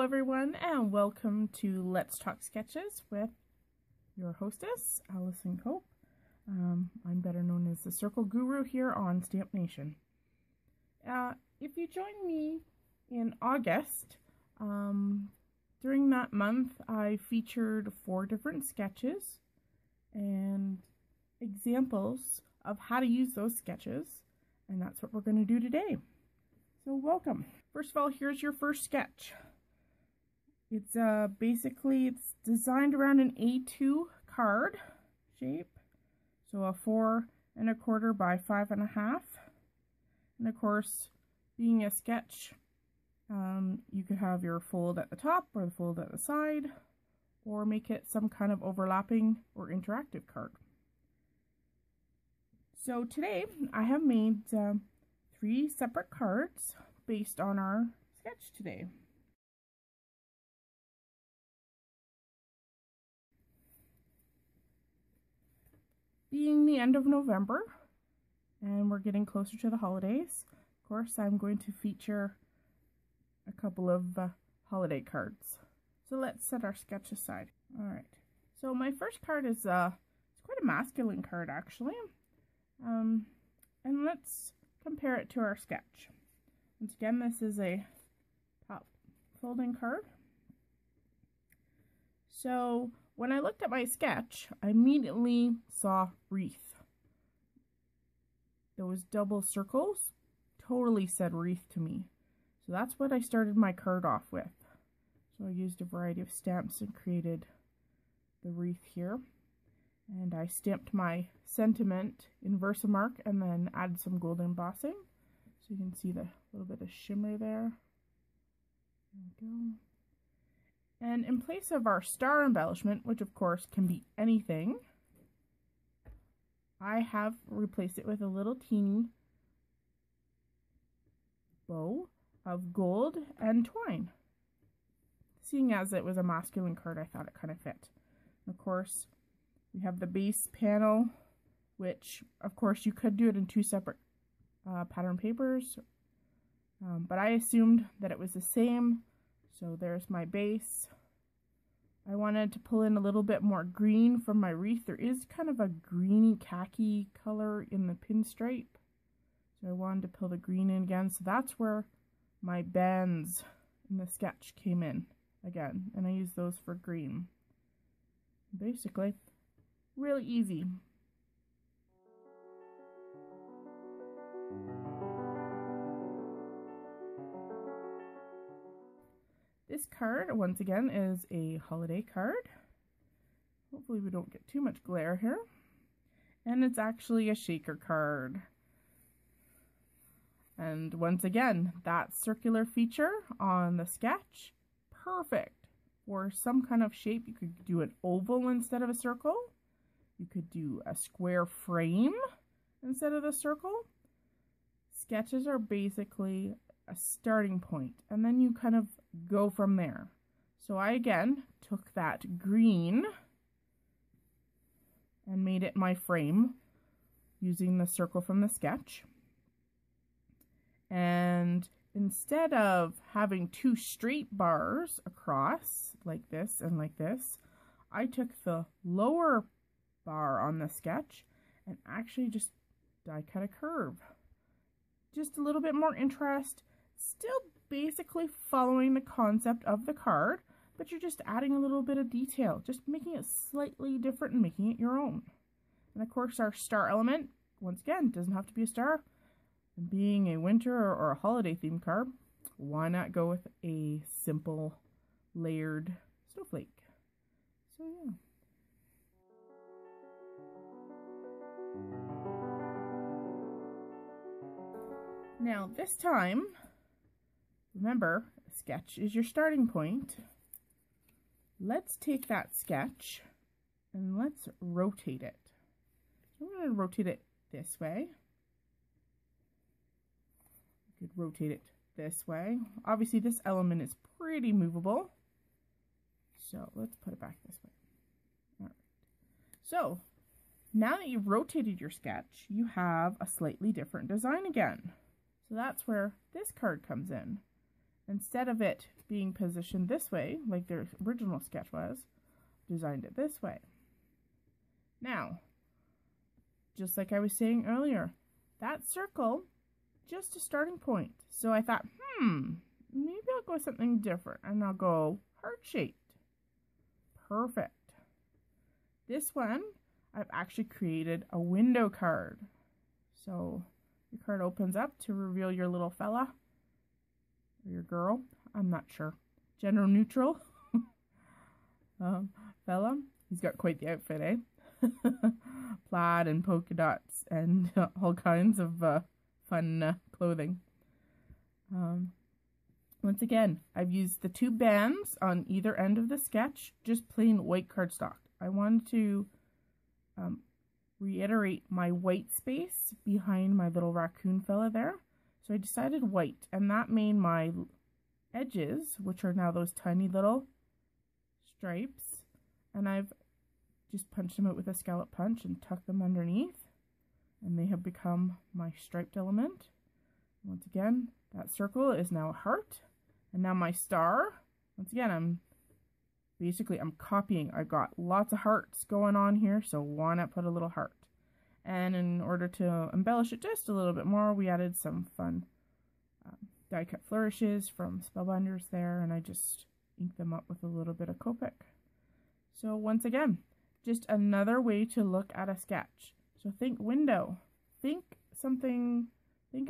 everyone, and welcome to Let's Talk Sketches with your hostess, Allison Cope. I'm better known as the Circle Guru here on StampNation. If you joined me in August, during that month I featured 4 different sketches and examples of how to use those sketches, and that's what we're going to do today. So welcome. First of all, here's your first sketch. It's it's designed around an A2 card shape, so a 4 1/4 by 5 1/2. And of course, being a sketch, you could have your fold at the top or the fold at the side, or make it some kind of overlapping or interactive card. So today I have made 3 separate cards based on our sketch today. Being the end of November and we're getting closer to the holidays, of course I'm going to feature a couple of holiday cards. So let's set our sketch aside. Alright, so my first card is it's quite a masculine card actually, and let's compare it to our sketch. Once again, this is a top folding card. So when I looked at my sketch, I immediately saw wreath. Those double circles totally said wreath to me. So that's what I started my card off with. So I used a variety of stamps and created the wreath here. And I stamped my sentiment in Versamark and then added some gold embossing. So you can see the little bit of shimmer there. There we go. And in place of our star embellishment, which of course can be anything, I have replaced it with a little teeny bow of gold and twine. Seeing as it was a masculine card, I thought it kind of fit. And of course, we have the base panel, which of course you could do it in 2 separate pattern papers, but I assumed that it was the same. So there's my base. I wanted to pull in a little bit more green from my wreath. There is kind of a greeny khaki color in the pinstripe, so I wanted to pull the green in again. So that's where my bands in the sketch came in again, and I used those for green. Basically, really easy. This card, once again, is a holiday card. Hopefully we don't get too much glare here. And it's actually a shaker card. And once again, that circular feature on the sketch, perfect for some kind of shape. You could do an oval instead of a circle. You could do a square frame instead of the circle. Sketches are basically a starting point, and then you kind of go from there. So I again took that green and made it my frame using the circle from the sketch. And instead of having 2 straight bars across like this and like this, I took the lower bar on the sketch and actually just die cut a curve. Just a little bit more interest, still basically following the concept of the card, but you're just adding a little bit of detail, just making it slightly different and making it your own. And of course our star element, once again, doesn't have to be a star. And being a winter or a holiday themed card, why not go with a simple layered snowflake? So yeah. Now this time, remember, a sketch is your starting point. Let's take that sketch and let's rotate it. So I'm going to rotate it this way. You could rotate it this way. Obviously this element is pretty movable, so let's put it back this way. All right. So now that you've rotated your sketch, you have a slightly different design again. So that's where this card comes in. instead of it being positioned this way, like their original sketch was, designed it this way. Now, just like I was saying earlier, that circle, just a starting point. So I thought, maybe I'll go something different, and I'll go heart-shaped. Perfect. This one, I've actually created a window card. So your card opens up to reveal your little fella, or your girl, I'm not sure. Gender neutral. Fella. He's got quite the outfit, eh? Plaid and polka dots and all kinds of fun clothing. Once again, I've used the 2 bands on either end of the sketch, just plain white cardstock. I wanted to reiterate my white space behind my little raccoon fella there. So I decided white, and that made my edges, which are now those tiny little stripes, and I've just punched them out with a scallop punch and tucked them underneath, and they have become my striped element. Once again, that circle is now a heart, and now my star, once again, I'm copying. I've got lots of hearts going on here, so why not put a little heart? And in order to embellish it just a little bit more, we added some fun die cut flourishes from Spellbinders there, and I just inked them up with a little bit of Copic. So once again, just another way to look at a sketch. So think window. Think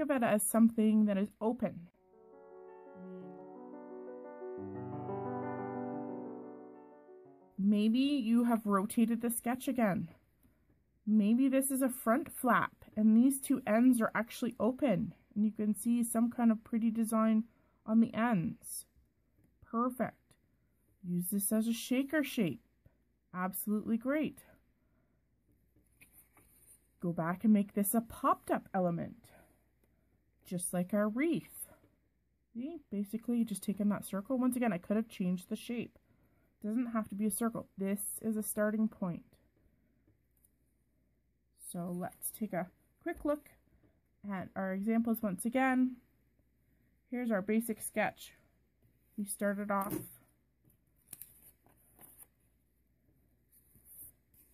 of it as something that is open. Maybe you have rotated the sketch again. Maybe this is a front flap and these 2 ends are actually open and you can see some kind of pretty design on the ends. Perfect. Use this as a shaker shape. Absolutely great. Go back and make this a popped up element, just like our wreath. See, basically just taking that circle. Once again, I could have changed the shape. It doesn't have to be a circle. This is a starting point. So let's take a quick look at our examples once again. Here's our basic sketch. We started off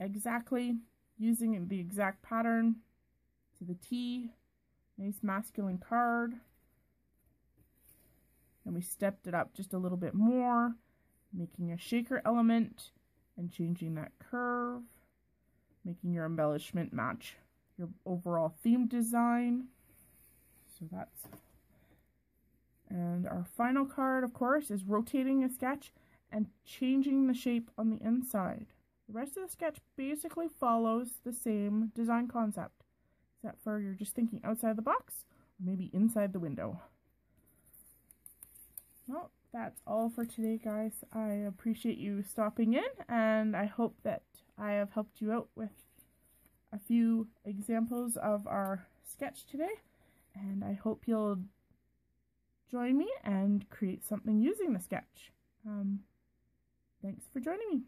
exactly using the exact pattern to the T. Nice masculine card. And we stepped it up just a little bit more, making a shaker element and changing that curve, making your embellishment match your overall theme design. So that's, and our final card, of course, is rotating a sketch and changing the shape on the inside. The rest of the sketch basically follows the same design concept, except for you're just thinking outside the box, or maybe inside the window. Well, that's all for today, guys. I appreciate you stopping in, and I hope that I have helped you out with a few examples of our sketch today, and I hope you'll join me and create something using the sketch. Thanks for joining me.